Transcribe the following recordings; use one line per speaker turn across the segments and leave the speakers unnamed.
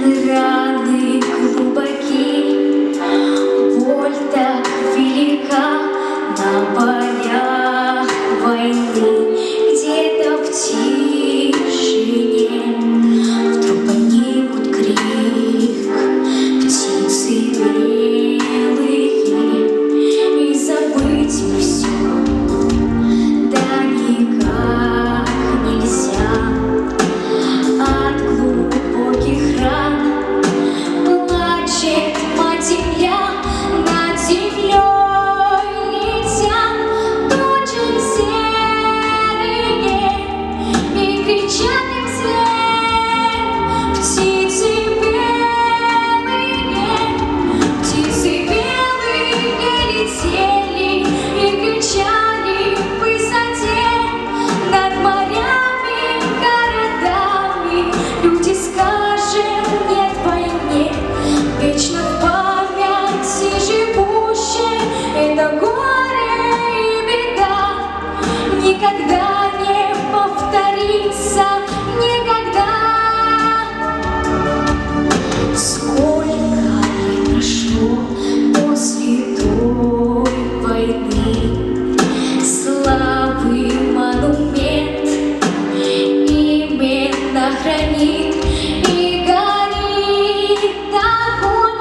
Раны глубоки, боль так велика на полях войны. Где-то в тишине вдруг поднимут крик птицы белые, и забыть бы все, да никак нельзя. От глубоких ран плачет мать земля, над землей летят тучи серые, и кричат им вслед птицы белые летели и кричали в высоте над морями, городами. Люди, скажем нет войне, вечно в памяти живущей это горе и беда никогда не повторится, никогда. Сколько лет прошло после той войны, славы монумент именно хранит, и горит огонь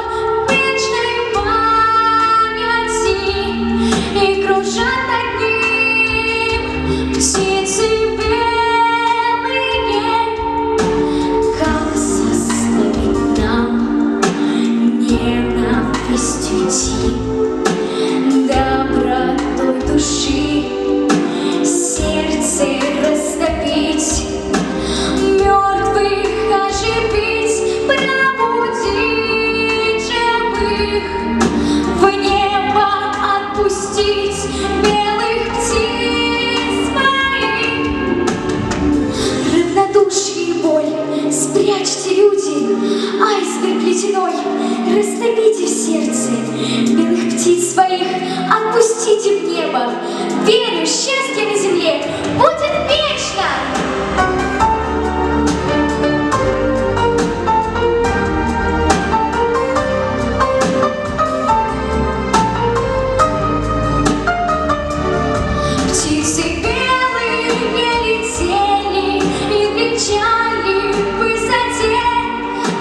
вечной памяти, и кружат над ним птицы белые. Как заставить нам ненависть уйти, добротой души сердце растопить, мертвых оживить, пробудить живых, в небо отпустить белых птиц моих. Равнодушие и боль спрячьте, люди, айсберг ледяной растопите в сердце, белых птиц своих отпустите в небо. Верю, счастье на земле будет вечно. Птицы белые летели и кричали в высоте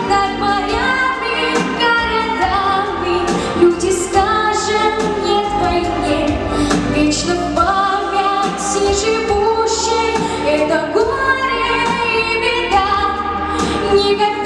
над морями, городами. Люди, скажем нет войне, вечно в памяти живущей это горе и беда никогда